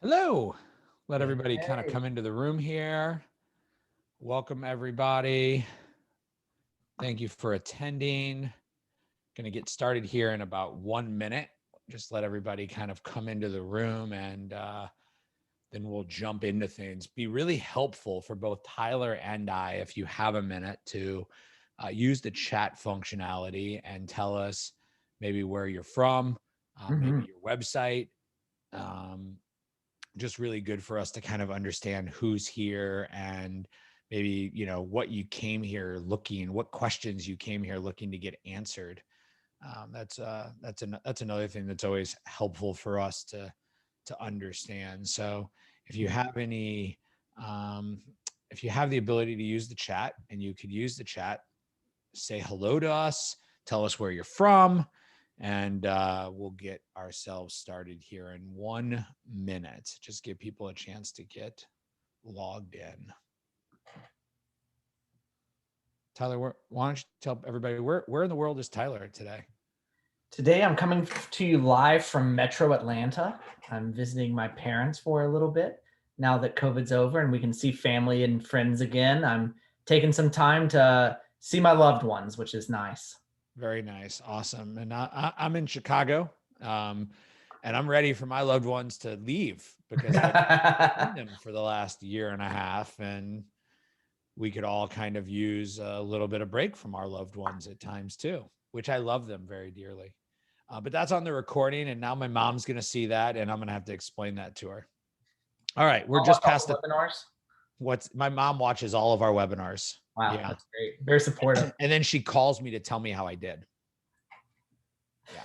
Hello. Let Hey, everybody kind of hey. come into the room here. Welcome, everybody. Thank you for attending. Going to get started here in about 1 minute. Just let everybody kind of come into the room and then we'll jump into things. Be really helpful for both Tyler and I if you have a minute to use the chat functionality and tell us maybe where you're from, maybe your website. Um, just really good for us to kind of understand who's here and maybe what you came here looking, what questions you came here looking to get answered. That's another thing that's always helpful for us to understand. So if you have any if you have the ability to use the chat, and you could use the chat, say hello to us, tell us where you're from, and we'll get ourselves started here in 1 minute. Just give people a chance to get logged in. Tyler, why don't you tell everybody where in the world is Tyler today? Today I'm coming to you live from Metro Atlanta. I'm visiting my parents for a little bit now that COVID's over and we can see family and friends again. I'm taking some time to see my loved ones, which is nice. Very nice. Awesome. And I'm in Chicago. And I'm ready for my loved ones to leave because I've seen them for the last year and a half, and we could all kind of use a little bit of break from our loved ones at times too, which I love them very dearly. But that's on the recording, and now my mom's going to see that, and I'm going to have to explain that to her. All right, we're I'll just watch all past the the webinars. my mom watches all of our webinars. Wow, Yeah. that's great. Very supportive. And then she calls me to tell me how I did. Yeah.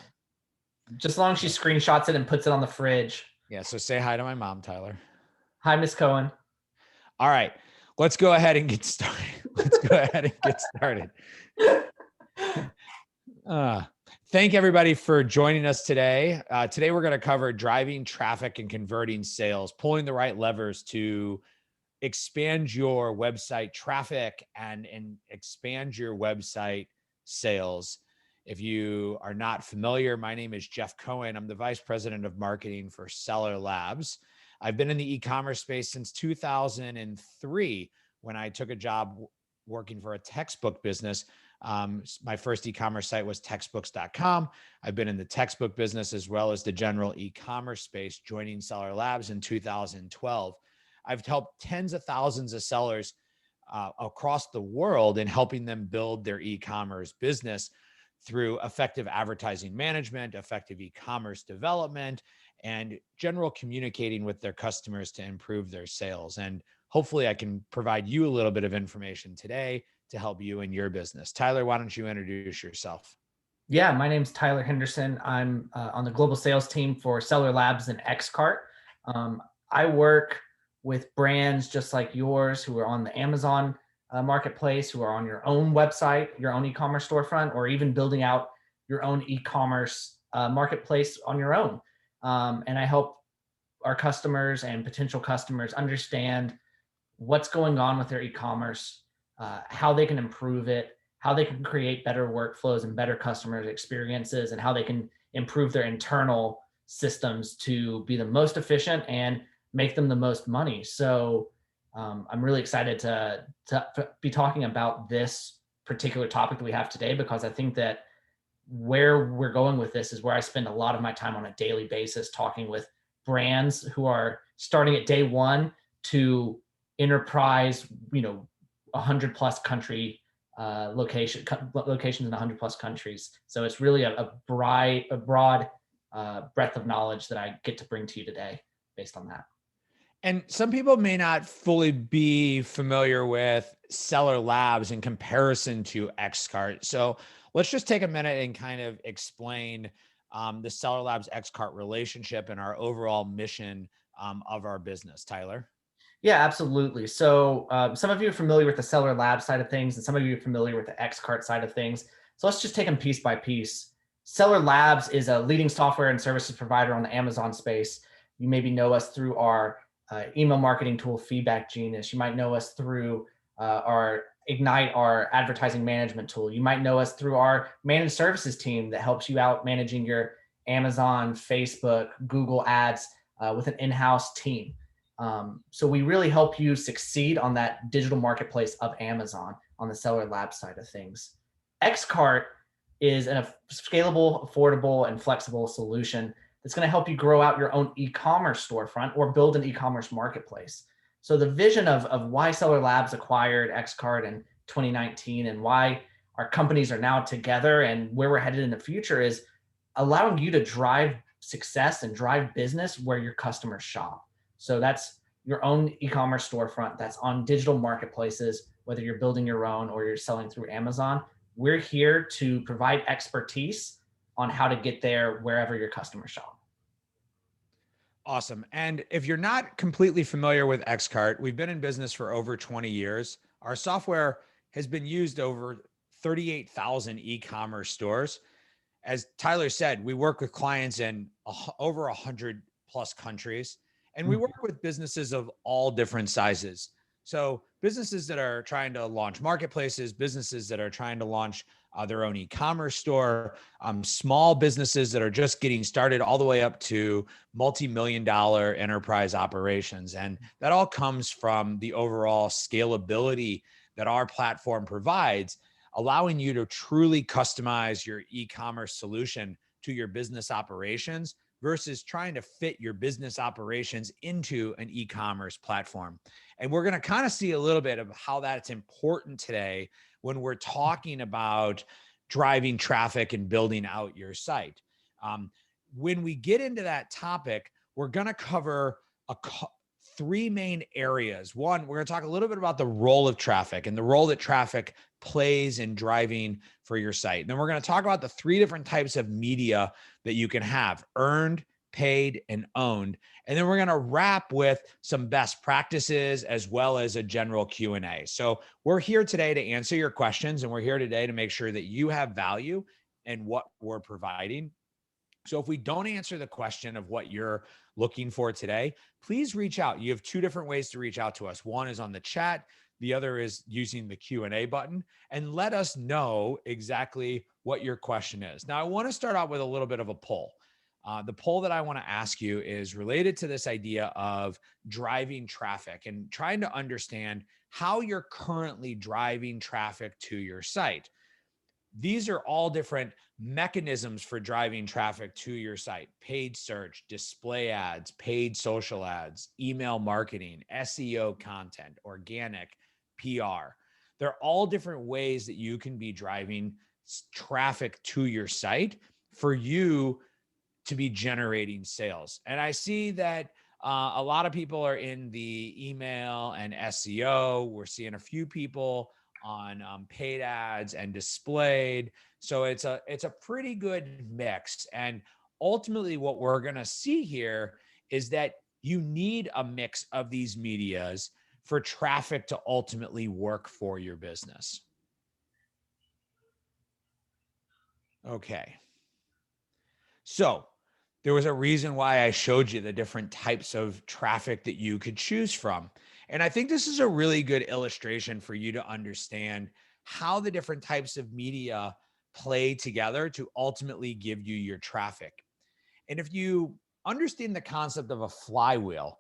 Just as long as she screenshots it and puts it on the fridge. Yeah. So say hi to my mom, Tyler. Hi, Miss Cohen. All right. Let's go ahead and get started. Thank everybody for joining us today. Today, we're going to cover driving traffic and converting sales, pulling the right levers to expand your website traffic and expand your website sales. If you are not familiar, my name is Jeff Cohen. I'm the Vice President of Marketing for SellerLabs. I've been in the e-commerce space since 2003 when I took a job working for a textbook business. My first e-commerce site was textbooks.com. I've been in the textbook business as well as the general e-commerce space, joining SellerLabs in 2012. I've helped tens of thousands of sellers across the world in helping them build their e-commerce business through effective advertising management, effective e-commerce development, and general communicating with their customers to improve their sales. And hopefully I can provide you a little bit of information today to help you in your business. Tyler, why don't you introduce yourself? Yeah, my name's Tyler Henderson. I'm on the global sales team for SellerLabs and Xcart. I work with brands just like yours who are on the Amazon marketplace, who are on your own website, your own e-commerce storefront, or even building out your own e-commerce marketplace on your own. And I help our customers and potential customers understand what's going on with their e-commerce, how they can improve it, how they can create better workflows and better customer experiences, and how they can improve their internal systems to be the most efficient and make them the most money. So I'm really excited to be talking about this particular topic that we have today, because I think that where we're going with this is where I spend a lot of my time on a daily basis talking with brands who are starting at day one to enterprise, 100 plus country locations in 100 plus countries. So it's really a broad breadth of knowledge that I get to bring to you today based on that. And some people may not fully be familiar with SellerLabs in comparison to Xcart. So let's just take a minute and kind of explain the SellerLabs Xcart relationship and our overall mission of our business. Tyler? Yeah, absolutely. So some of you are familiar with the SellerLabs side of things, and some of you are familiar with the Xcart side of things. So let's just take them piece by piece. SellerLabs is a leading software and services provider on the Amazon space. You maybe know us through our email marketing tool, Feedback Genius. You might know us through our Ignite, our advertising management tool. You might know us through our managed services team that helps you out managing your Amazon, Facebook, Google ads, with an in-house team. So we really help you succeed on that digital marketplace of Amazon on the SellerLabs side of things. Xcart is a scalable, affordable, and flexible solution that's going to help you grow out your own e-commerce storefront or build an e-commerce marketplace. So the vision of why SellerLabs acquired Xcart in 2019 and why our companies are now together and where we're headed in the future is allowing you to drive success and drive business where your customers shop. So that's your own e-commerce storefront that's on digital marketplaces, whether you're building your own or you're selling through Amazon. We're here to provide expertise on how to get there wherever your customers shop. Awesome. And if you're not completely familiar with Xcart, we've been in business for over 20 years. Our software has been used over 38,000 e-commerce stores. As Tyler said, we work with clients in over 100 plus countries, and we work with businesses of all different sizes. So businesses that are trying to launch marketplaces, businesses that are trying to launch their own e-commerce store, small businesses that are just getting started, all the way up to multi-million-dollar enterprise operations. And that all comes from the overall scalability that our platform provides, allowing you to truly customize your e-commerce solution to your business operations versus trying to fit your business operations into an e-commerce platform. And we're going to kind of see a little bit of how that's important today when we're talking about driving traffic and building out your site. When we get into that topic, we're going to cover three main areas. One, we're going to talk a little bit about the role of traffic and the role that traffic plays in driving for your site. And then we're going to talk about the three different types of media that you can have: earned, paid, and owned. And then we're going to wrap with some best practices as well as a general Q&A. So we're here today to answer your questions, and we're here today to make sure that you have value in what we're providing. So if we don't answer the question of what you're looking for today, please reach out. You have two different ways to reach out to us. One is on the chat. The other is using the Q&A button, and let us know exactly what your question is. Now, I want to start out with a little bit of a poll. The poll that I want to ask you is related to this idea of driving traffic and trying to understand how you're currently driving traffic to your site. These are all different mechanisms for driving traffic to your site: paid search, display ads, paid social ads, email marketing, SEO content, organic, PR. They're all different ways that you can be driving traffic to your site for you to be generating sales. And I see that a lot of people are in the email and SEO. We're seeing a few people on paid ads and displayed. So it's a pretty good mix. And ultimately what we're going to see here is that you need a mix of these medias for traffic to ultimately work for your business. Okay. So there was a reason why I showed you the different types of traffic that you could choose from. And I think this is a really good illustration for you to understand how the different types of media play together to ultimately give you your traffic. And if you understand the concept of a flywheel,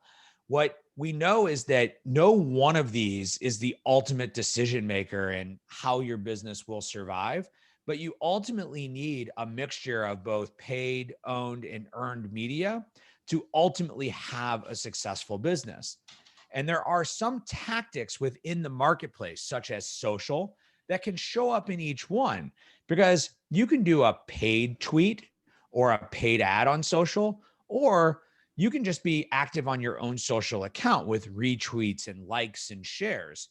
what we know is that no one of these is the ultimate decision maker in how your business will survive, but you ultimately need a mixture of both paid, owned, and earned media to ultimately have a successful business. And there are some tactics within the marketplace, such as social, that can show up in each one, because you can do a paid tweet or a paid ad on social, or you can just be active on your own social account with retweets and likes and shares.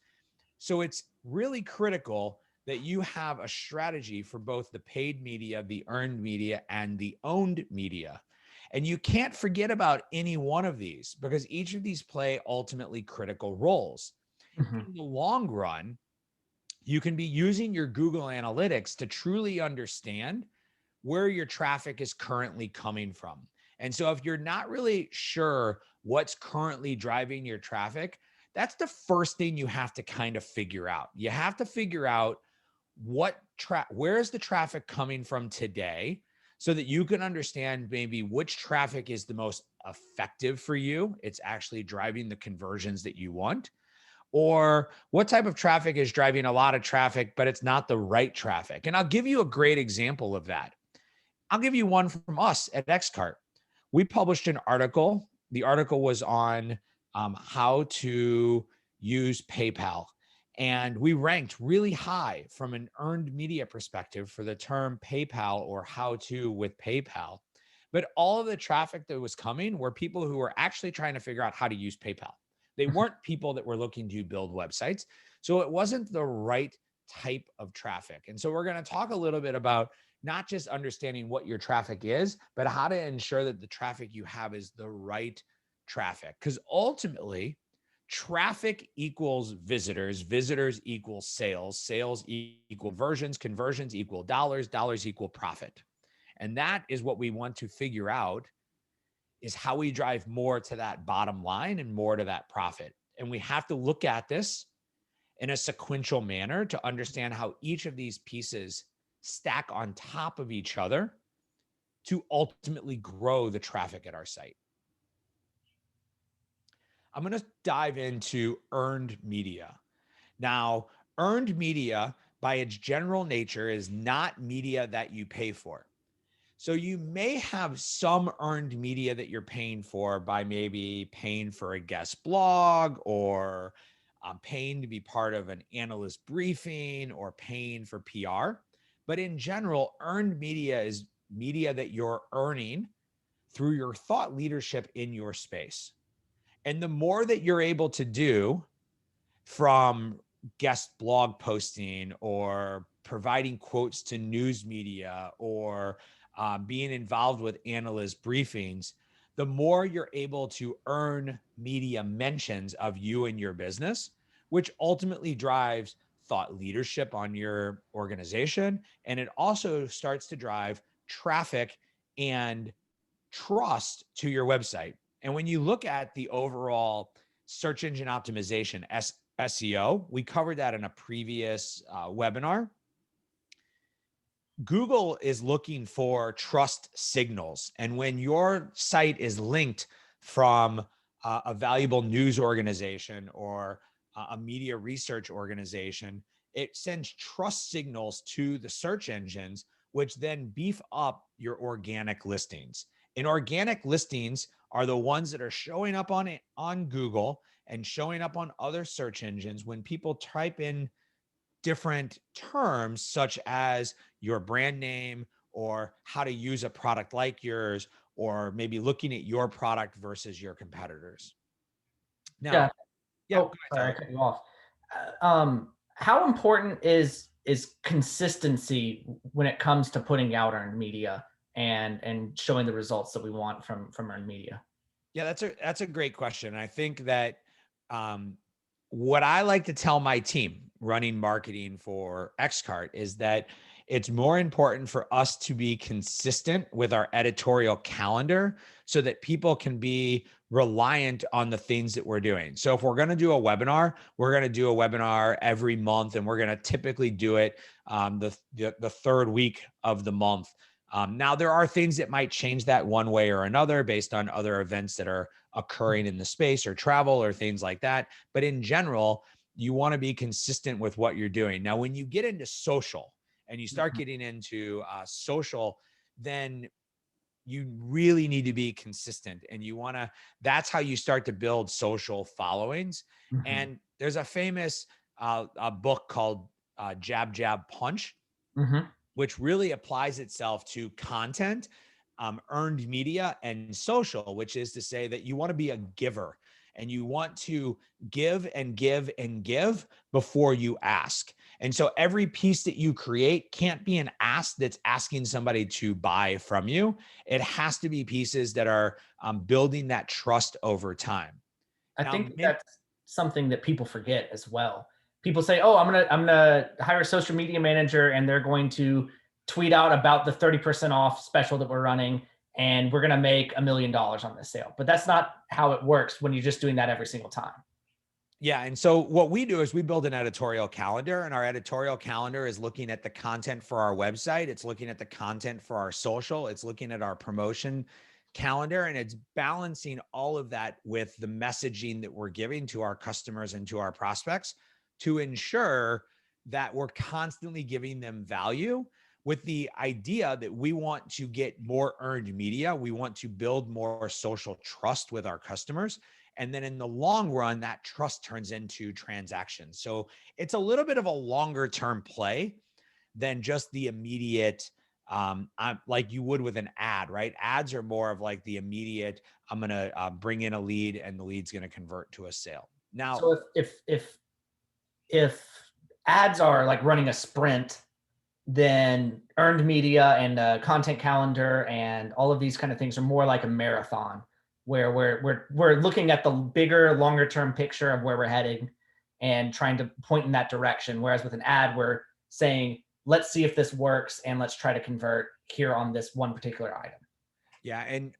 So it's really critical that you have a strategy for both the paid media, the earned media, and the owned media. And you can't forget about any one of these, because each of these play ultimately critical roles. In the long run, you can be using your Google Analytics to truly understand where your traffic is currently coming from. And so if you're not really sure what's currently driving your traffic, that's the first thing you have to kind of figure out. You have to figure out where is the traffic coming from today, so that you can understand maybe which traffic is the most effective for you, it's actually driving the conversions that you want, or what type of traffic is driving a lot of traffic, but it's not the right traffic. And I'll give you a great example of that. I'll give you one from us at XCart. We published an article. The article was on how to use PayPal. And we ranked really high from an earned media perspective for the term PayPal or how to with PayPal. But all of the traffic that was coming were people who were actually trying to figure out how to use PayPal. They weren't people that were looking to build websites. So it wasn't the right type of traffic. And so we're going to talk a little bit about not just understanding what your traffic is, but how to ensure that the traffic you have is the right traffic. Because ultimately, traffic equals visitors, visitors equal sales, sales equal conversions equal dollars, dollars equal profit. And that is what we want to figure out, is how we drive more to that bottom line and more to that profit. And we have to look at this in a sequential manner to understand how each of these pieces stack on top of each other to ultimately grow the traffic at our site. I'm going to dive into earned media. Now, earned media by its general nature is not media that you pay for. So you may have some earned media that you're paying for by maybe paying for a guest blog, or paying to be part of an analyst briefing, or paying for PR. But in general, earned media is media that you're earning through your thought leadership in your space. And the more that you're able to do from guest blog posting, or providing quotes to news media, or being involved with analyst briefings, the more you're able to earn media mentions of you and your business, which ultimately drives thought leadership on your organization. And it also starts to drive traffic and trust to your website. And when you look at the overall search engine optimization, SEO, we covered that in a previous webinar. Google is looking for trust signals. And when your site is linked from a valuable news organization or a media research organization, it sends trust signals to the search engines, which then beef up your organic listings. And organic listings are the ones that are showing up on Google and showing up on other search engines when people type in different terms, such as your brand name, or how to use a product like yours, or maybe looking at your product versus your competitors. Now, Yeah. go Oh, ahead, sorry, I Tyler. cut you off. How important is consistency when it comes to putting out earned media and showing the results that we want from earned media? Yeah, that's a great question. I think that what I like to tell my team running marketing for XCart is that it's more important for us to be consistent with our editorial calendar so that people can be reliant on the things that we're doing. So if we're going to do a webinar, we're going to do a webinar every month, and we're going to typically do it the third week of the month. Now, there are things that might change that one way or another based on other events that are occurring in the space, or travel, or things like that. But in general, you want to be consistent with what you're doing. Now, when you get into social and you start getting into social, then you really need to be consistent, and that's how you start to build social followings. Mm-hmm. And there's a famous a book called Jab, Jab, Punch, Mm-hmm. which really applies itself to content, earned media, and social, which is to say that you want to be a giver, and you want to give and give and give before you ask. And so every piece that you create can't be an ask that's asking somebody to buy from you. It has to be pieces that are building that trust over time. I Now, think that's something that people forget as well. People say, "Oh, I'm gonna hire a social media manager, and they're going to tweet out about the 30% off special that we're running, and we're gonna make $1 million on this sale." But that's not how it works when you're just doing that every single time. Yeah. And so what we do is we build an editorial calendar, and our editorial calendar is looking at the content for our website. It's looking at the content for our social. It's looking at our promotion calendar, and it's balancing all of that with the messaging that we're giving to our customers and to our prospects to ensure that we're constantly giving them value, with the idea that we want to get more earned media. We want to build more social trust with our customers. And then in the long run, that trust turns into transactions. So it's a little bit of a longer term play than just the immediate, like you would with an ad, right? Ads are more of like the immediate, I'm going to bring in a lead and the lead's going to convert to a sale. Now, So if ads are like running a sprint, then earned media and content calendar and all of these kind of things are more like a marathon, where we're looking at the bigger, longer term picture of where we're heading and trying to point in that direction. Whereas with an ad, we're saying, let's see if this works and let's try to convert here on this one particular item. yeah, and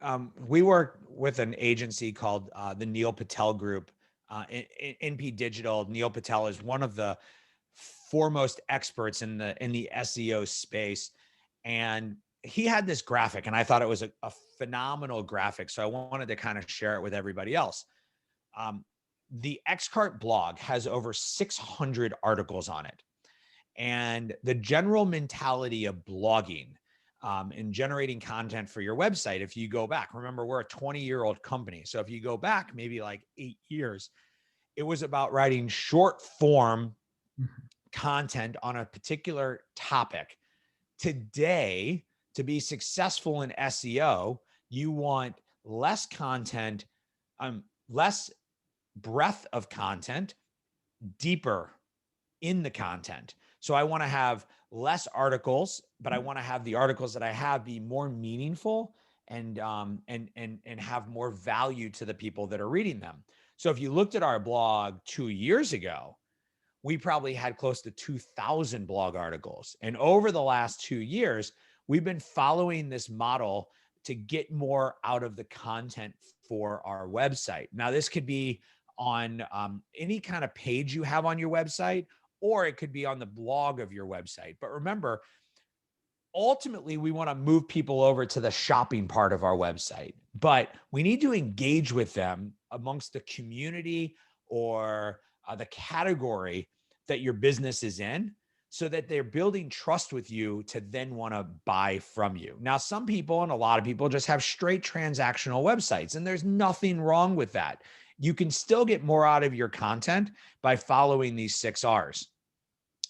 we work with an agency called the Neil Patel Group, NP Digital. Neil Patel is one of the foremost experts in the SEO space, and he had this graphic, and I thought it was a phenomenal graphic. So I wanted to kind of share it with everybody else. The Xcart blog has over 600 articles on it, and the general mentality of blogging and generating content for your website, if you go back, remember, we're a 20-year-old company. So if you go back maybe like 8 years, it was about writing short form content on a particular topic. Today, to be successful in SEO, you want less content, less breadth of content, deeper in the content. So I want to have less articles, but I want to have the articles that I have be more meaningful and have more value to the people that are reading them. So if you looked at our blog 2 years ago, we probably had close to 2,000 blog articles. And over the last 2 years, we've been following this model to get more out of the content for our website. Now, this could be on any kind of page you have on your website, or it could be on the blog of your website. But remember, ultimately, we want to move people over to the shopping part of our website, but we need to engage with them amongst the community or the category that your business is in, so that they're building trust with you to then want to buy from you. Now, some people, and a lot of people, just have straight transactional websites, and there's nothing wrong with that. You can still get more out of your content by following these 6 R's.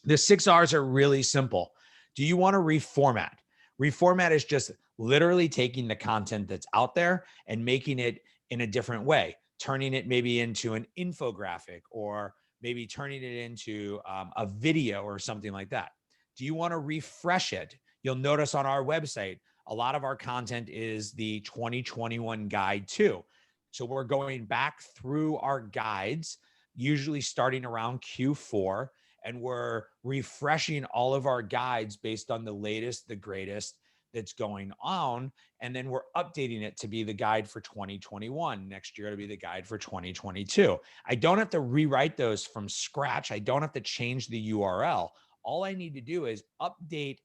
The 6 R's are really simple. Do you want to reformat? Reformat is just literally taking the content that's out there and making it in a different way, turning it maybe into an infographic, or maybe turning it into a video or something like that. Do you want to refresh it? You'll notice on our website, a lot of our content is the 2021 guide too. So we're going back through our guides, usually starting around Q4, and we're refreshing all of our guides based on the latest, the greatest that's going on. And then we're updating it to be the guide for 2021. Next year, it'll be the guide for 2022. I don't have to rewrite those from scratch. I don't have to change the URL. All I need to do is update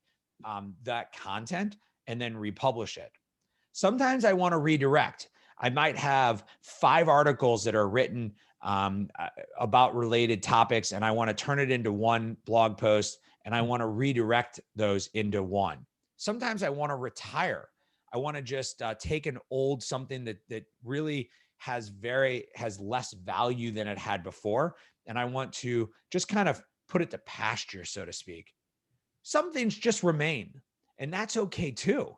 that content and then republish it. Sometimes I want to redirect. I might have 5 articles that are written about related topics, and I want to turn it into one blog post, and I want to redirect those into one. Sometimes I want to retire. I want to just take an old something that really has less value than it had before, and I want to just kind of put it to pasture, so to speak. Some things just remain, and that's okay too.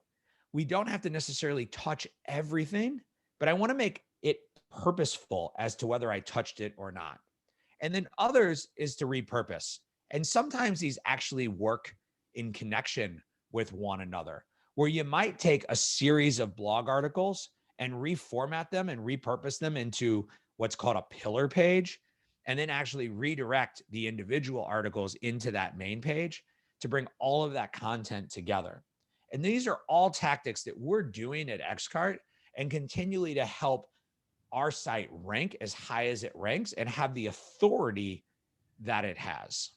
We don't have to necessarily touch everything, but I want to make it purposeful as to whether I touched it or not. And then others is to repurpose. And sometimes these actually work in connection with one another, where you might take a series of blog articles and reformat them and repurpose them into what's called a pillar page, and then actually redirect the individual articles into that main page to bring all of that content together. And these are all tactics that we're doing at Xcart, and continually to help our site rank as high as it ranks and have the authority that it has.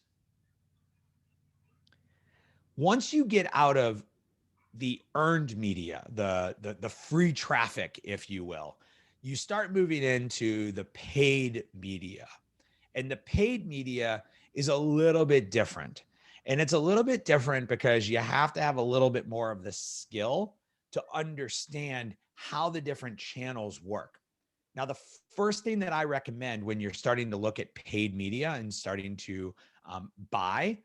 Once you get out of the earned media, the free traffic, if you will, you start moving into the paid media. And the paid media is a little bit different. And it's a little bit different because you have to have a little bit more of the skill to understand how the different channels work. Now, the first thing that I recommend when you're starting to look at paid media and starting to buy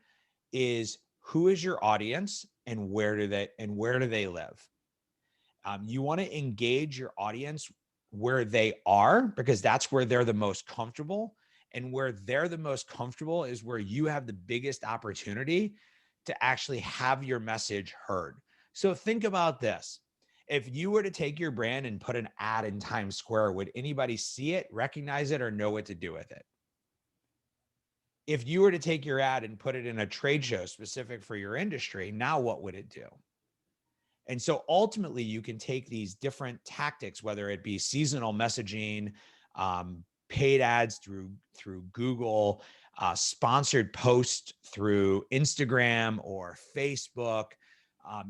is, who is your audience and where do they live? You want to engage your audience where they are, because that's where they're the most comfortable. And where they're the most comfortable is where you have the biggest opportunity to actually have your message heard. So think about this. If you were to take your brand and put an ad in Times Square, would anybody see it, recognize it, or know what to do with it? If you were to take your ad and put it in a trade show specific for your industry, now what would it do? And so ultimately, you can take these different tactics, whether it be seasonal messaging, paid ads through Google, sponsored posts through Instagram or Facebook,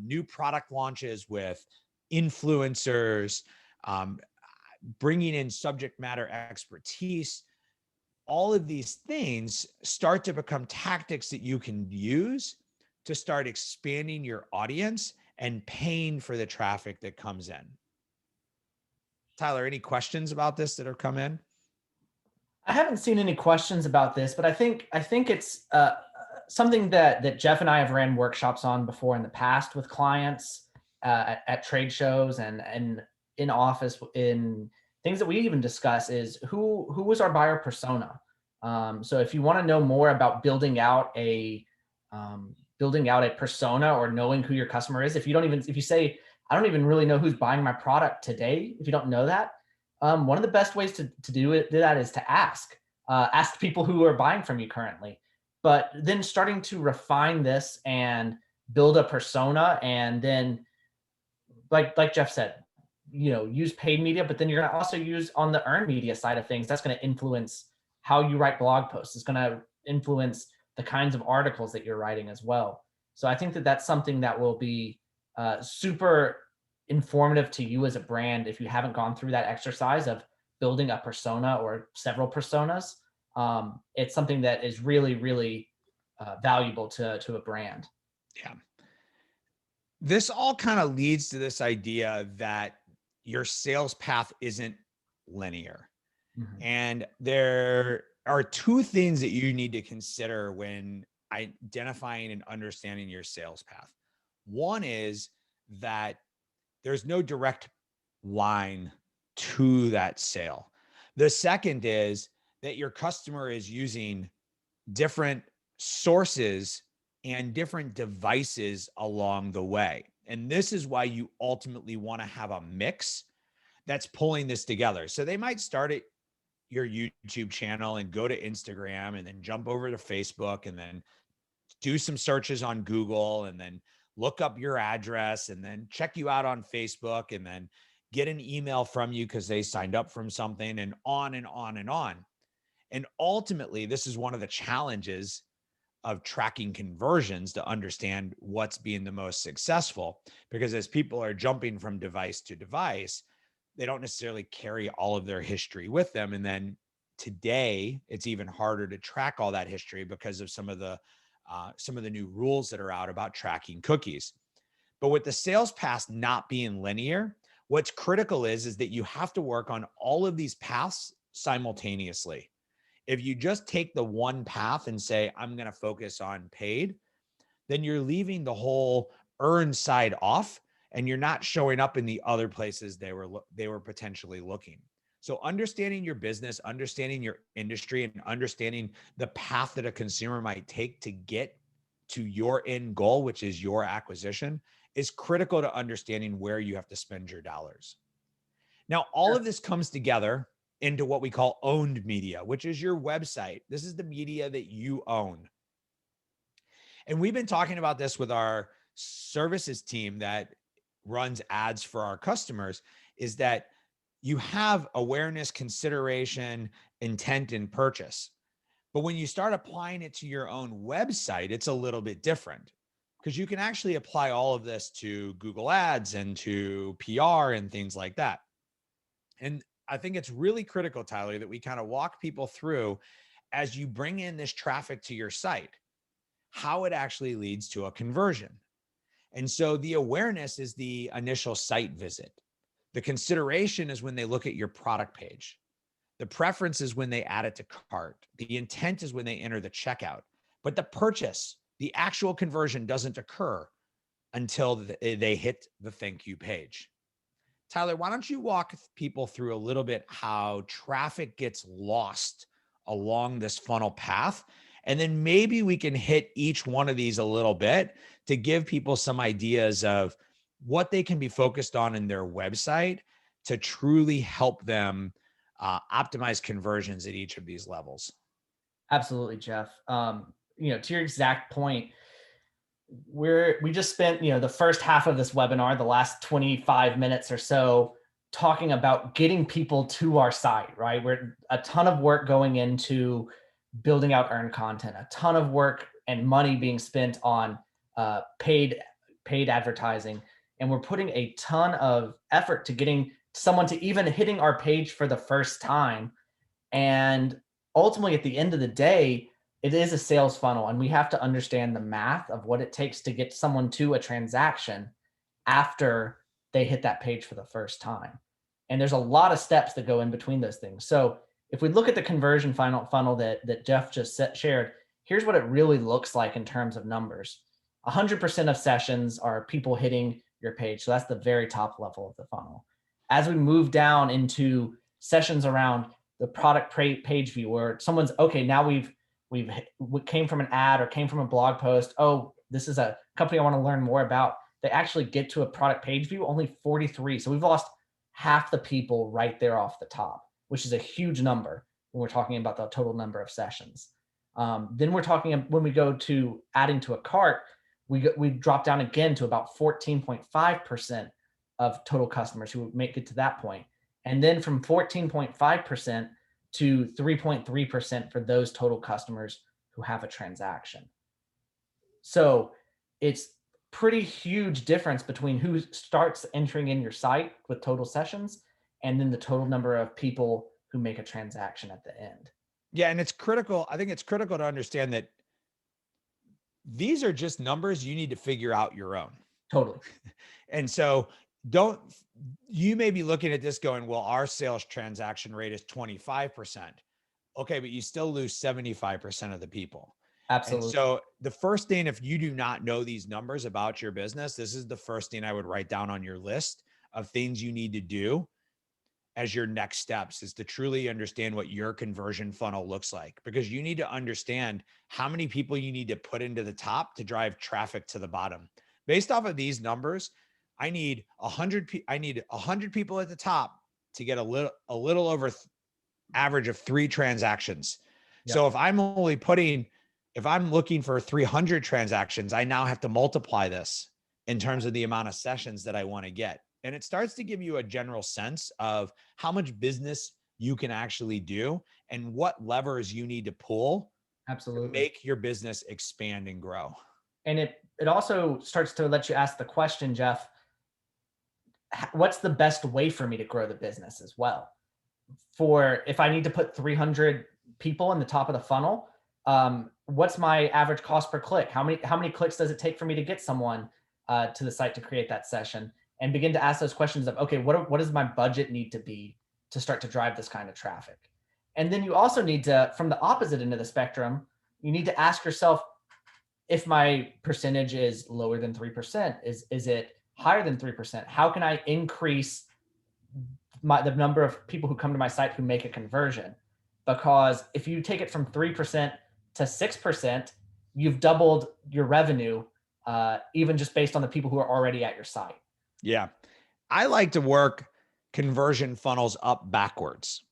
new product launches with influencers, bringing in subject matter expertise. All of these things start to become tactics that you can use to start expanding your audience and paying for the traffic that comes in. Tyler, any questions about this that have come in? I haven't seen any questions about this, but I think it's something that Jeff and I have ran workshops on before in the past with clients at trade shows and in office, in things that we even discuss is who was our buyer persona. So if you want to know more about building out a persona or knowing who your customer is, if you say, I don't even really know who's buying my product today, if you don't know that, one of the best ways to do that is to ask people who are buying from you currently. But then starting to refine this and build a persona, and then like Jeff said, use paid media, but then you're going to also use on the earned media side of things. That's going to influence how you write blog posts. It's going to influence the kinds of articles that you're writing as well. So I think that that's something that will be super informative to you as a brand if you haven't gone through that exercise of building a persona or several personas. It's something that is really, really valuable to a brand. Yeah. This all kind of leads to this idea that your sales path isn't linear. Mm-hmm. And there are two things that you need to consider when identifying and understanding your sales path. One is that there's no direct line to that sale. The second is that your customer is using different sources and different devices along the way. And this is why you ultimately want to have a mix that's pulling this together. So they might start at your YouTube channel and go to Instagram and then jump over to Facebook and then do some searches on Google and then look up your address and then check you out on Facebook and then get an email from you because they signed up from something, and on and on and on. And ultimately, this is one of the challenges of tracking conversions, to understand what's being the most successful, because as people are jumping from device to device, they don't necessarily carry all of their history with them. And then today, it's even harder to track all that history because of some of the new rules that are out about tracking cookies. But with the sales path not being linear, what's critical is that you have to work on all of these paths simultaneously. If you just take the one path and say, I'm going to focus on paid, then you're leaving the whole earned side off, and you're not showing up in the other places they were potentially looking. So understanding your business, understanding your industry, and understanding the path that a consumer might take to get to your end goal, which is your acquisition, is critical to understanding where you have to spend your dollars. Now, all of this comes together into what we call owned media, which is your website. This is the media that you own. And we've been talking about this with our services team that runs ads for our customers, is that you have awareness, consideration, intent, and purchase. But when you start applying it to your own website, it's a little bit different. because you can actually apply all of this to Google Ads and to PR and things like that. And I think it's really critical, Tyler, that we kind of walk people through as you bring in this traffic to your site, how it actually leads to a conversion. And so the awareness is the initial site visit. The consideration is when they look at your product page. The preference is when they add it to cart. The intent is when they enter the checkout. But the purchase, the actual conversion doesn't occur until they hit the thank you page. Tyler, why don't you walk people through a little bit how traffic gets lost along this funnel path? And then maybe we can hit each one of these a little bit to give people some ideas of what they can be focused on in their website to truly help them optimize conversions at each of these levels. Absolutely, Jeff. To your exact point, we just spent, the first half of this webinar, the last 25 minutes or so, talking about getting people to our site, right? We're a ton of work going into building out earned content, a ton of work and money being spent on paid advertising. And we're putting a ton of effort to getting someone to even hitting our page for the first time. And ultimately, at the end of the day, it is a sales funnel, and we have to understand the math of what it takes to get someone to a transaction after they hit that page for the first time. And there's a lot of steps that go in between those things. So if we look at the conversion funnel that Jeff just shared, here's what it really looks like in terms of numbers. 100% of sessions are people hitting your page. So that's the very top level of the funnel. As we move down into sessions around the product page view, where someone's, okay, now we came from an ad or came from a blog post. Oh, this is a company I want to learn more about. They actually get to a product page view, only 43. So we've lost half the people right there off the top, which is a huge number when we're talking about the total number of sessions. Then we're talking, when we go to adding to a cart, we drop down again to about 14.5% of total customers who make it to that point. And then from 14.5% to 3.3% for those total customers who have a transaction. So it's pretty huge difference between who starts entering in your site with total sessions and then the total number of people who make a transaction at the end. Yeah, and it's critical. I think it's critical to understand that these are just numbers you need to figure out your own. Totally. And so you may be looking at this going, well, our sales transaction rate is 25%. Okay, but you still lose 75% of the people. Absolutely. And so the first thing, if you do not know these numbers about your business, this is the first thing I would write down on your list of things you need to do as your next steps, is to truly understand what your conversion funnel looks like, because you need to understand how many people you need to put into the top to drive traffic to the bottom. Based off of these numbers, I need 100 people at the top to get a little over average of 3 transactions. Yep. So if I'm looking for 300 transactions, I now have to multiply this in terms of the amount of sessions that I want to get. And it starts to give you a general sense of how much business you can actually do and what levers you need to pull. Absolutely. To make your business expand and grow. And it also starts to let you ask the question, Jeff, what's the best way for me to grow the business as well? For if I need to put 300 people in the top of the funnel, what's my average cost per click? How many clicks does it take for me to get someone to the site to create that session? And begin to ask those questions of, okay, what does my budget need to be to start to drive this kind of traffic? And then you also need to, from the opposite end of the spectrum, you need to ask yourself, if my percentage is lower than 3%, is it higher than 3%? How can I increase the number of people who come to my site who make a conversion? Because if you take it from 3% to 6%, you've doubled your revenue, even just based on the people who are already at your site. Yeah. I like to work conversion funnels up backwards,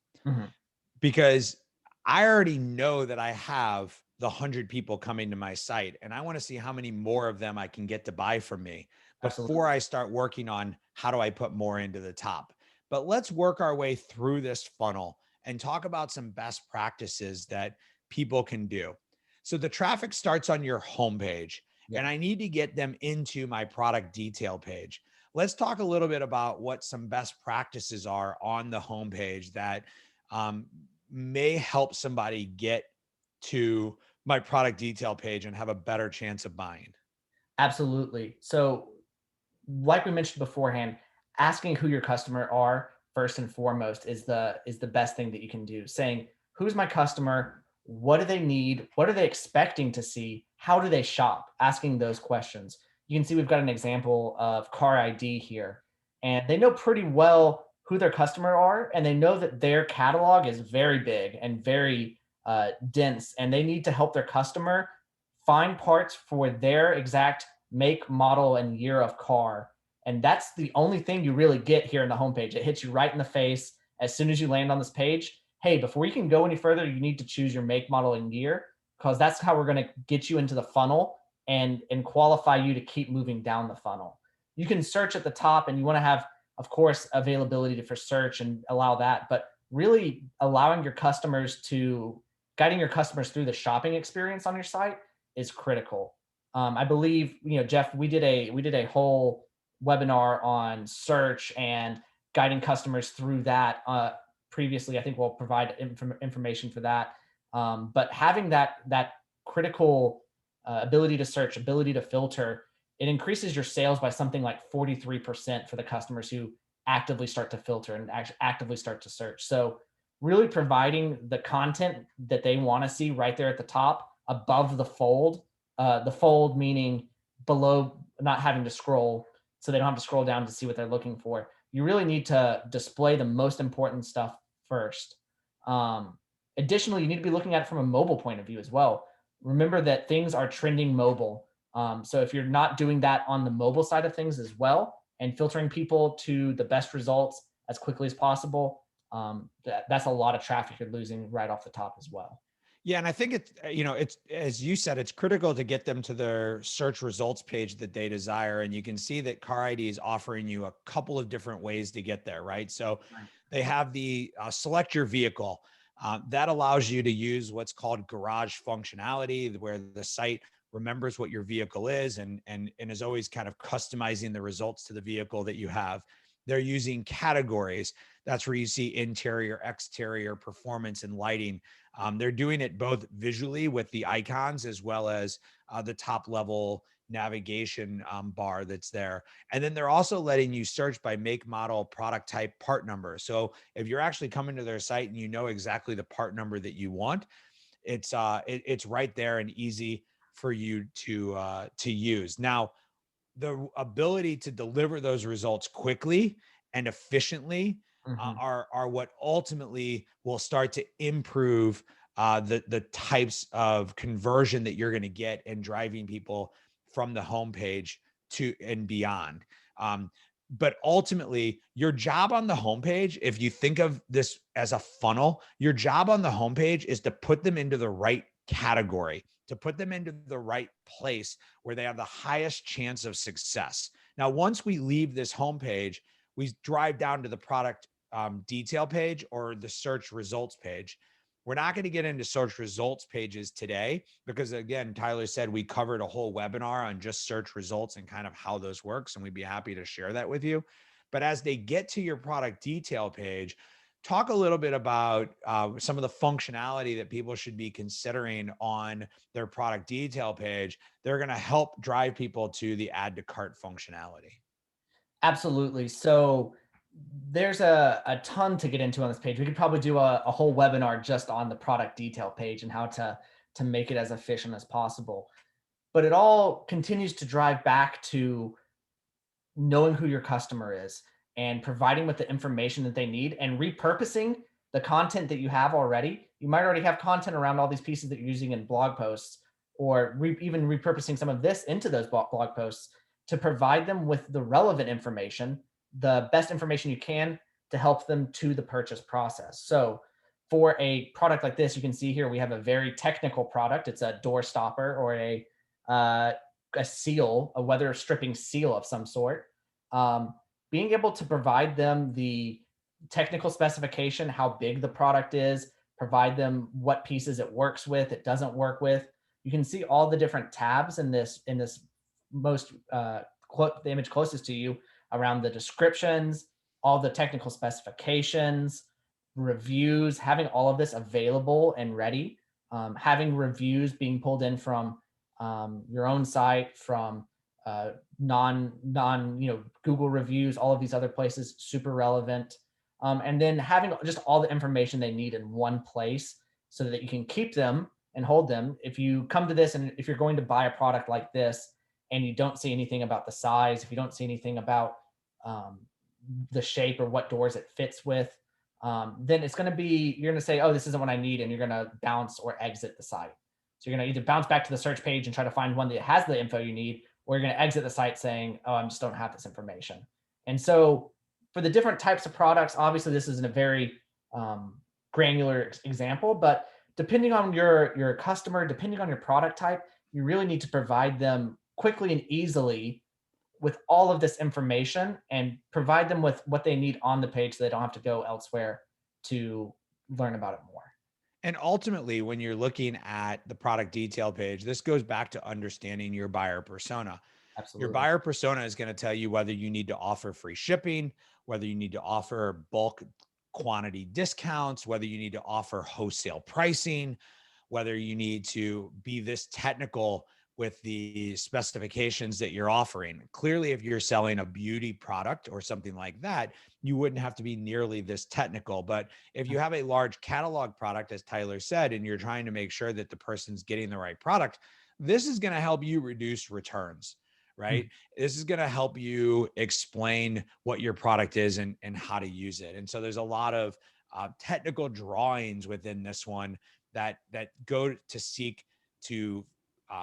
because I already know that I have the 100 people coming to my site, and I want to see how many more of them I can get to buy from me before I start working on how do I put more into the top. But let's work our way through this funnel and talk about some best practices that people can do. So the traffic starts on your homepage, and Yeah. I need to get them into my product detail page. Let's talk a little bit about what some best practices are on the homepage that um, may help somebody get to my product detail page and have a better chance of buying. Absolutely. So, like we mentioned beforehand, asking who your customer are first and foremost is the best thing that you can do. Saying, "Who's my customer? What do they need? What are they expecting to see? How do they shop?" Asking those questions. You can see we've got an example of Car ID here, and they know pretty well who their customer are, and they know that their catalog is very big and very dense, and they need to help their customer find parts for their exact make, model, and year of car. And that's the only thing you really get here in the homepage. It hits you right in the face as soon as you land on this page. Hey, before you can go any further, you need to choose your make, model, and year, because that's how we're going to get you into the funnel and qualify you to keep moving down the funnel. You can search at the top, and you want to have, of course, availability for search and allow that, but really allowing your customers to guiding your customers through the shopping experience on your site is critical. I believe, Jeff, we did a whole webinar on search and guiding customers through that previously. I think we'll provide information for that. But having that critical ability to search, ability to filter, it increases your sales by something like 43% for the customers who actively start to filter and actively start to search. So really providing the content that they want to see right there at the top above the fold meaning below, not having to scroll, so they don't have to scroll down to see what they're looking for. You really need to display the most important stuff first. Um, Additionally, you need to be looking at it from a mobile point of view as well. Remember that things are trending mobile. So if you're not doing that on the mobile side of things as well and filtering people to the best results as quickly as possible, that's a lot of traffic you're losing right off the top as well. Yeah, and I think it's it's, as you said, it's critical to get them to their search results page that they desire, and you can see that Car ID is offering you a couple of different ways to get there, right? So Right. they have the select your vehicle. That allows you to use what's called garage functionality, where the site remembers what your vehicle is and is always kind of customizing the results to the vehicle that you have. They're using categories. That's where you see interior, exterior, performance, and lighting. They're doing it both visually with the icons as well as the top level navigation bar that's there. And then they're also letting you search by make, model, product type, part number. So if you're actually coming to their site and you know exactly the part number that you want, it's right there and easy for you to use. Now, the ability to deliver those results quickly and efficiently Mhm. are what ultimately will start to improve the types of conversion that you're going to get in driving people from the homepage to and beyond. But ultimately, your job on the homepage, if you think of this as a funnel, your job on the homepage is to put them into the right category, to put them into the right place where they have the highest chance of success. Now, once we leave this homepage, we drive down to the product detail page or the search results page. We're not going to get into search results pages today because, again, Tyler said we covered a whole webinar on just search results and kind of how those works, and we'd be happy to share that with you. But as they get to your product detail page, talk a little bit about some of the functionality that people should be considering on their product detail page. They're going to help drive people to the add to cart functionality. Absolutely. So there's a ton to get into on this page. We could probably do a whole webinar just on the product detail page and how to make it as efficient as possible. But it all continues to drive back to knowing who your customer is and providing with the information that they need and repurposing the content that you have already. You might already have content around all these pieces that you're using in blog posts, or even repurposing some of this into those blog posts to provide them with the relevant information, the best information you can to help them to the purchase process. So for a product like this, you can see here we have a very technical product. It's a door stopper or uh, a seal, a weather stripping seal of some sort. um, Being able to provide them the technical specification, how big the product is, provide them what pieces it works with, it doesn't work with, you can see all the different tabs in this most the image closest to you around the descriptions, all the technical specifications, reviews, having all of this available and ready, having reviews being pulled in from your own site, from non Google reviews, all of these other places, super relevant. And then having just all the information they need in one place so that you can keep them and hold them. If you come to this and if you're going to buy a product like this and you don't see anything about the size, if you don't see anything about um, the shape or what doors it fits with, then it's going to be, you're going to say, oh, this isn't what I need. And you're going to bounce or exit the site. So you're going to either bounce back to the search page and try to find one that has the info you need, or you're going to exit the site saying, oh, I just don't have this information. And so for the different types of products, obviously this isn't a very granular example, but depending on your customer, depending on your product type, you really need to provide them quickly and easily with all of this information and provide them with what they need on the page so they don't have to go elsewhere to learn about it more. And ultimately, when you're looking at the product detail page, this goes back to understanding your buyer persona. Your Absolutely. buyer persona is going to tell you whether you need to offer free shipping, whether you need to offer bulk quantity discounts, whether you need to offer wholesale pricing, whether you need to be this technical with the specifications that you're offering. Clearly, if you're selling a beauty product or something like that, you wouldn't have to be nearly this technical. But if you have a large catalog product, as Tyler said, and you're trying to make sure that the person's getting the right product, this is going to help you reduce returns, right? This is going to help you explain what your product is and how to use it. And so there's a lot of technical drawings within this one that go to seek to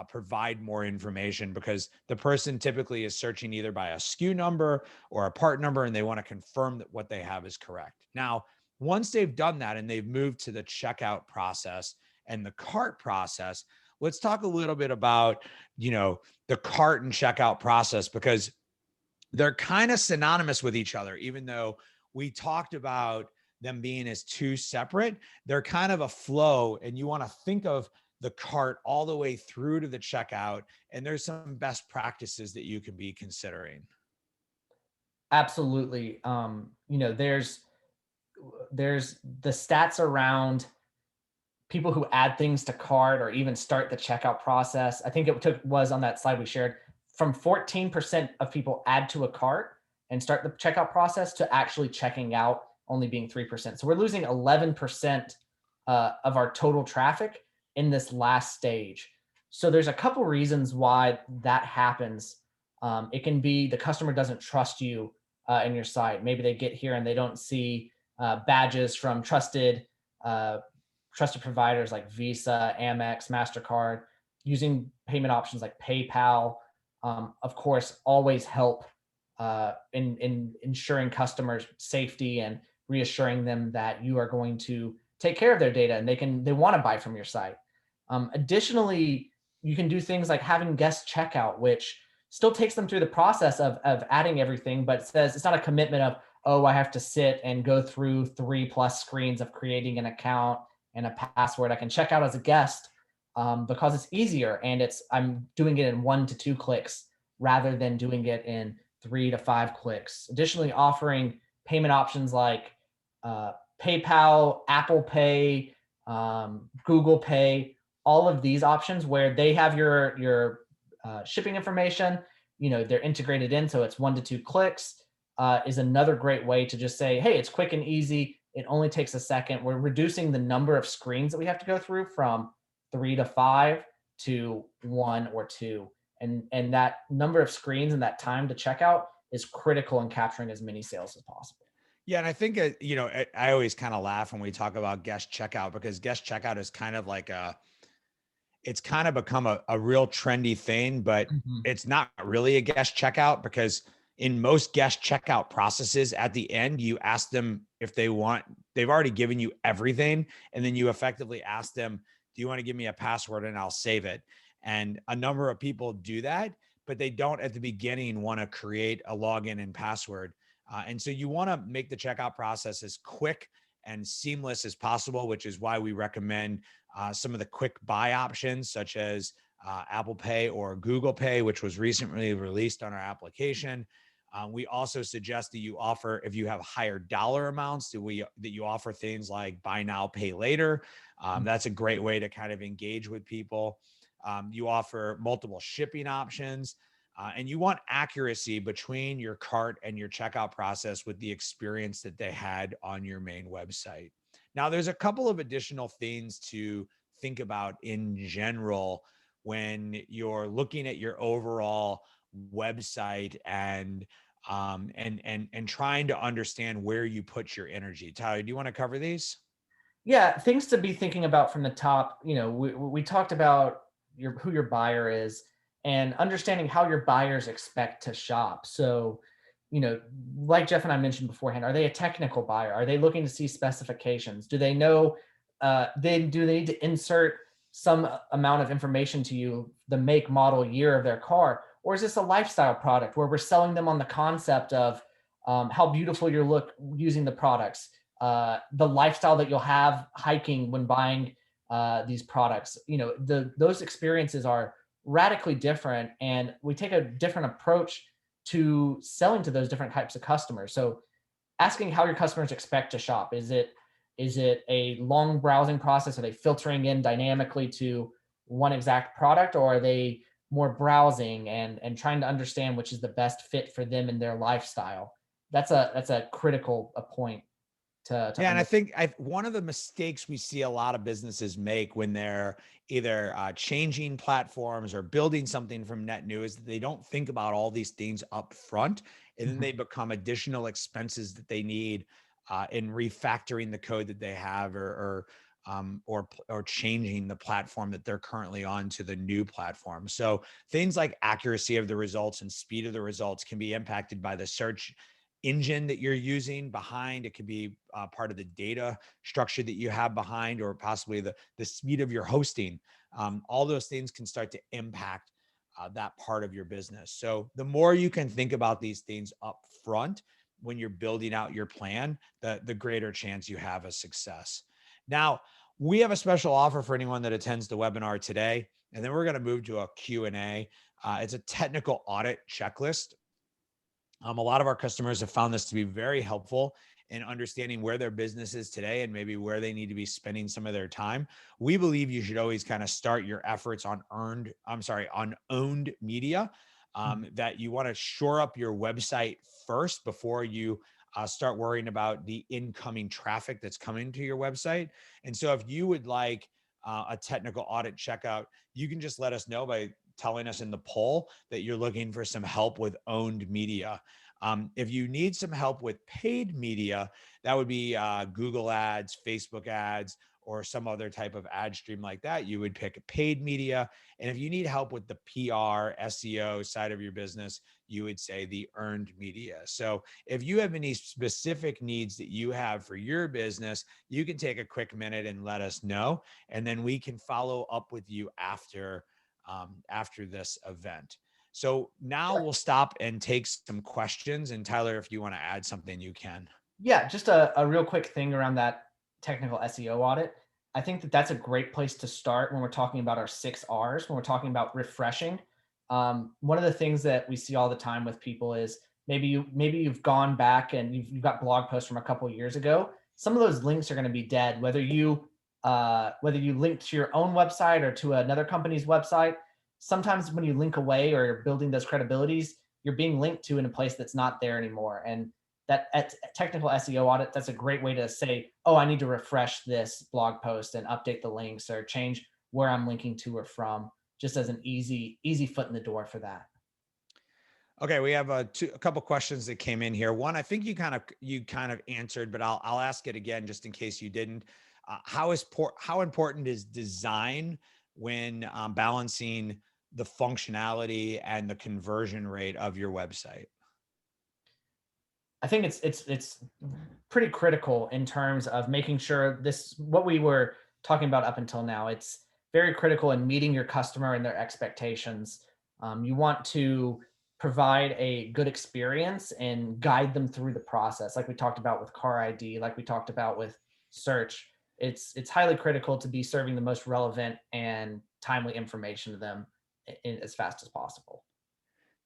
provide more information, because the person typically is searching either by a SKU number or a part number, and they want to confirm that what they have is correct. Now, once they've done that and they've moved to the checkout process and the cart process, let's talk a little bit about, the cart and checkout process, because they're kind of synonymous with each other. Even though we talked about them being as two separate, they're kind of a flow, and you want to think of the cart all the way through to the checkout. And there's some best practices that you can be considering. Absolutely. There's the stats around people who add things to cart or even start the checkout process. I think was on that slide we shared, from 14% of people add to a cart and start the checkout process to actually checking out only being 3%. So we're losing 11% of our total traffic in this last stage. So there's a couple reasons why that happens. It can be the customer doesn't trust you in your site. Maybe they get here and they don't see badges from trusted providers like Visa, Amex, MasterCard. Using payment options like PayPal, of course, always help in ensuring customers' safety and reassuring them that you are going to take care of their data and they want to buy from your site. Additionally, you can do things like having guest checkout, which still takes them through the process of adding everything, but says it's not a commitment of, oh, I have to sit and go through 3+ screens of creating an account and a password. I can check out as a guest because it's easier, and I'm doing it in 1 to 2 clicks rather than doing it in 3 to 5 clicks. Additionally, offering payment options like PayPal, Apple Pay, Google Pay, all of these options where they have your shipping information. They're integrated in, so it's 1 to 2 clicks. Is another great way to just say, hey, it's quick and easy. It only takes a second. We're reducing the number of screens that we have to go through from 3 to 5 to 1 or 2. And that number of screens and that time to checkout is critical in capturing as many sales as possible. Yeah. And I think, I always kind of laugh when we talk about guest checkout, because guest checkout is kind of like it's kind of become a real trendy thing, but it's not really a guest checkout, because in most guest checkout processes, at the end, you ask them if they've already given you everything. And then you effectively ask them, do you want to give me a password and I'll save it? And a number of people do that, but they don't at the beginning want to create a login and password. And so you want to make the checkout process as quick and seamless as possible, which is why we recommend some of the quick buy options, such as Apple Pay or Google Pay, which was recently released on our application. We also suggest that you offer, if you have higher dollar amounts, that you offer things like buy now, pay later. That's a great way to kind of engage with people. You offer multiple shipping options, and you want accuracy between your cart and your checkout process with the experience that they had on your main website. Now, there's a couple of additional things to think about in general when you're looking at your overall website and trying to understand where you put your energy. Tyler, do you want to cover these? Yeah, things to be thinking about from the top. We talked about who your buyer is and understanding how your buyers expect to shop. So, like Jeff and I mentioned beforehand, are they a technical buyer? Are they looking to see specifications? Do they know? Do they need to insert some amount of information to you, the make, model, year of their car, or is this a lifestyle product where we're selling them on the concept of how beautiful you look using the products? The lifestyle that you'll have hiking when buying these products. Those experiences are radically different, and we take a different approach to selling to those different types of customers. So asking how your customers expect to shop. Is it a long browsing process? Are they filtering in dynamically to one exact product, or are they more browsing and trying to understand which is the best fit for them and their lifestyle? That's a critical point to Yeah, and I understand. think one of the mistakes we see a lot of businesses make when they're either changing platforms or building something from net new is that they don't think about all these things up front, and then they become additional expenses that they need in refactoring the code that they have, or changing the platform that they're currently on to the new platform. So things like accuracy of the results and speed of the results can be impacted by the search engine that you're using behind. It could be part of the data structure that you have behind, or possibly the speed of your hosting. All those things can start to impact that part of your business. So the more you can think about these things up front when you're building out your plan, the greater chance you have of success. Now, we have a special offer for anyone that attends the webinar today, and then we're going to move to a Q&A. It's a technical audit checklist. A lot of our customers have found this to be very helpful in understanding where their business is today and maybe where they need to be spending some of their time. We believe you should always kind of start your efforts on owned media, that you want to shore up your website first before you start worrying about the incoming traffic that's coming to your website. And so if you would like a technical audit checkout, you can just let us know by telling us in the poll that you're looking for some help with owned media. If you need some help with paid media, that would be Google ads, Facebook ads, or some other type of ad stream like that. You would pick paid media. And if you need help with the PR, SEO side of your business, you would say the earned media. So if you have any specific needs that you have for your business, you can take a quick minute and let us know. And then we can follow up with you after this event. So now we'll stop and take some questions. And Tyler, if you want to add something, you can. Yeah, just a real quick thing around that technical SEO audit. I think that that's a great place to start when we're talking about our 6 R's, when we're talking about refreshing. One of the things that we see all the time with people is maybe you've gone back and you've got blog posts from a couple of years ago. Some of those links are going to be dead, whether you link to your own website or to another company's website. Sometimes when you link away or you're building those credibilities, you're being linked to in a place that's not there anymore. And that at technical SEO audit, that's a great way to say, oh, I need to refresh this blog post and update the links or change where I'm linking to or from, just as an easy foot in the door for that. Okay, we have a couple questions that came in here. One, I think you kind of answered, but I'll ask it again just in case you didn't. How important is design when balancing the functionality and the conversion rate of your website? I think it's pretty critical in terms of making sure what we were talking about up until now. It's very critical in meeting your customer and their expectations. You want to provide a good experience and guide them through the process, like we talked about with Car ID, like we talked about with search, it's highly critical to be serving the most relevant and timely information to them as fast as possible.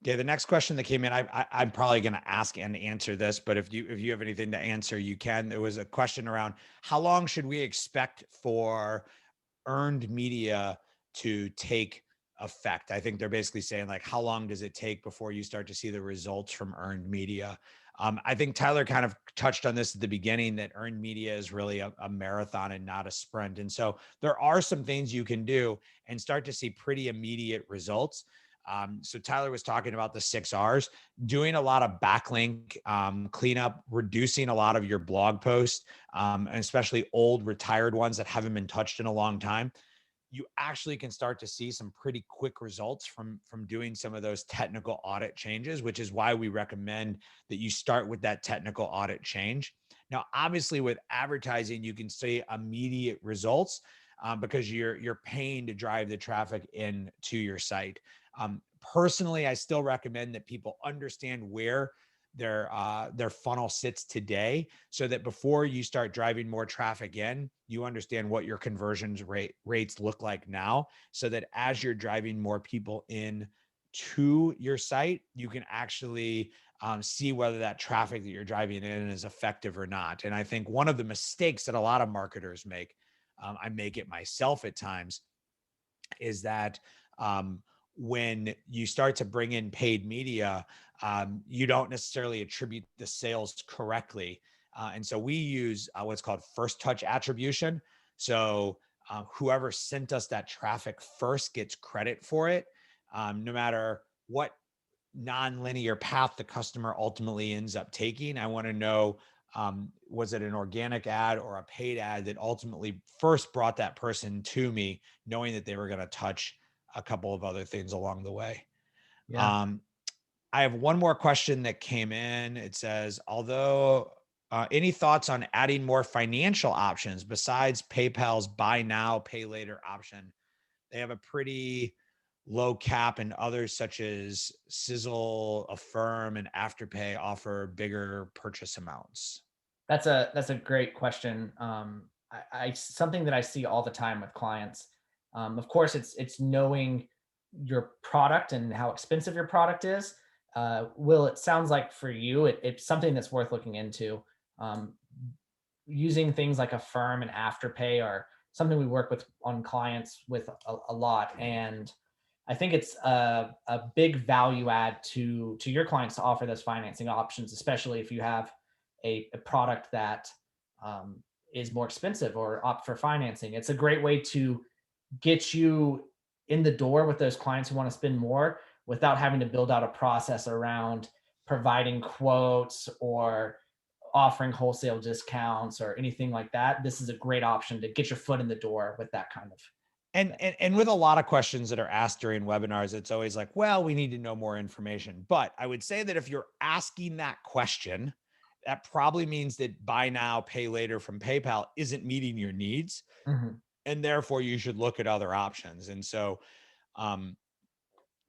Okay, the next question that came in, I'm probably going to ask and answer this, but if you have anything to answer, you can. There was a question around how long should we expect for earned media to take effect? I think they're basically saying like, how long does it take before you start to see the results from earned media? I think Tyler kind of touched on this at the beginning, that earned media is really a marathon and not a sprint. And so there are some things you can do and start to see pretty immediate results. So Tyler was talking about the 6 R's, doing a lot of backlink cleanup, reducing a lot of your blog posts, and especially old retired ones that haven't been touched in a long time. You actually can start to see some pretty quick results from doing some of those technical audit changes, which is why we recommend that you start with that technical audit change. Now, obviously with advertising, you can see immediate results because you're paying to drive the traffic into your site. Personally, I still recommend that people understand where their funnel sits today, so that before you start driving more traffic in, you understand what your conversions rates look like now, so that as you're driving more people in to your site, you can actually see whether that traffic that you're driving in is effective or not. And I think one of the mistakes that a lot of marketers make, I make it myself at times, is that when you start to bring in paid media, you don't necessarily attribute the sales correctly. And so we use what's called first touch attribution. So whoever sent us that traffic first gets credit for it, no matter what non-linear path the customer ultimately ends up taking. I want to know, was it an organic ad or a paid ad that ultimately first brought that person to me, knowing that they were going to touch a couple of other things along the way. Yeah. I have one more question that came in. It says, although any thoughts on adding more financial options besides PayPal's buy now, pay later option? They have a pretty low cap, and others such as Sizzle, Affirm, and Afterpay offer bigger purchase amounts. That's a great question. I something that I see all the time with clients. Of course, it's knowing your product and how expensive your product is. Will, it sounds like for you, it's something that's worth looking into. Um, Using things like Affirm and Afterpay are something we work with on clients with a lot, and I think it's a big value add to your clients to offer those financing options, especially if you have a product that is more expensive or opt for financing. It's a great way to get you in the door with those clients who want to spend more without having to build out a process around providing quotes or offering wholesale discounts or anything like that. This is a great option to get your foot in the door with that kind of And, thing. and with a lot of questions that are asked during webinars, it's always like, well, we need to know more information. But I would say that if you're asking that question, that probably means that buy now, pay later from PayPal isn't meeting your needs. Mhm. And therefore you should look at other options. And so um,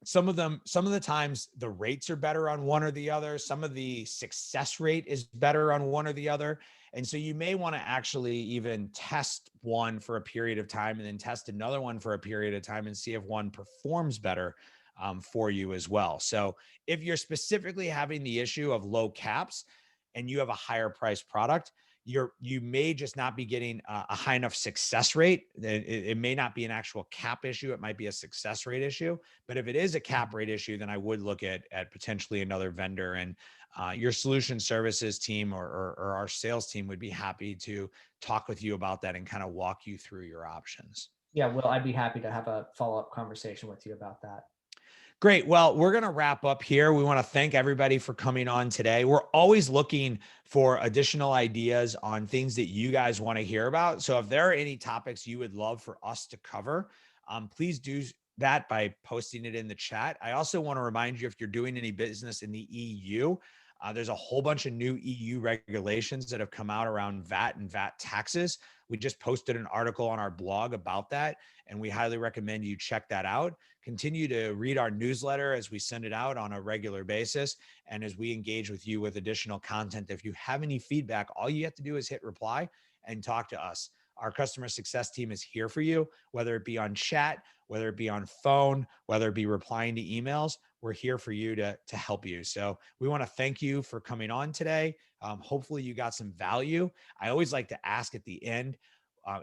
some of the times the rates are better on one or the other. Some of the success rate is better on one or the other. And so you may want to actually even test one for a period of time and then test another one for a period of time and see if one performs better for you as well. So if you're specifically having the issue of low caps and you have a higher priced product, you may just not be getting a high enough success rate. It may not be an actual cap issue. It might be a success rate issue. But if it is a cap rate issue, then I would look at potentially another vendor, and your solution services team or our sales team would be happy to talk with you about that and kind of walk you through your options. Yeah, well, I'd be happy to have a follow-up conversation with you about that. Great. Well, we're going to wrap up here. We want to thank everybody for coming on today. We're always looking for additional ideas on things that you guys want to hear about. So if there are any topics you would love for us to cover, please do that by posting it in the chat. I also want to remind you, if you're doing any business in the EU, there's a whole bunch of new EU regulations that have come out around VAT and VAT taxes. We just posted an article on our blog about that, and we highly recommend you check that out. Continue to read our newsletter as we send it out on a regular basis, and as we engage with you with additional content. If you have any feedback, all you have to do is hit reply, and talk to us. Our customer success team is here for you, whether it be on chat, whether it be on phone, whether it be replying to emails. We're here for you to help you. So we want to thank you for coming on today. Hopefully you got some value. I always like to ask at the end,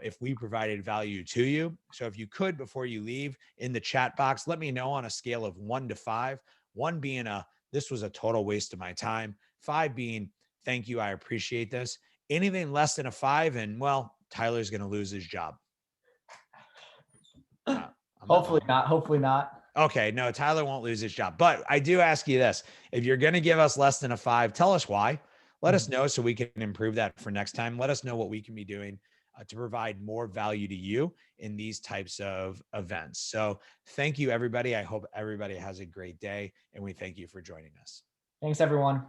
if we provided value to you. So if you could, before you leave in the chat box, let me know on a scale of 1 to 5, 1 being this was a total waste of my time, 5 being, thank you, I appreciate this. Anything less than a 5, and well, Tyler's going to lose his job. Hopefully not. Hopefully not. Okay, no, Tyler won't lose his job. But I do ask you this. If you're going to give us less than a 5, tell us why. Let us know so we can improve that for next time. Let us know what we can be doing to provide more value to you in these types of events. So thank you, everybody. I hope everybody has a great day, and we thank you for joining us. Thanks, everyone.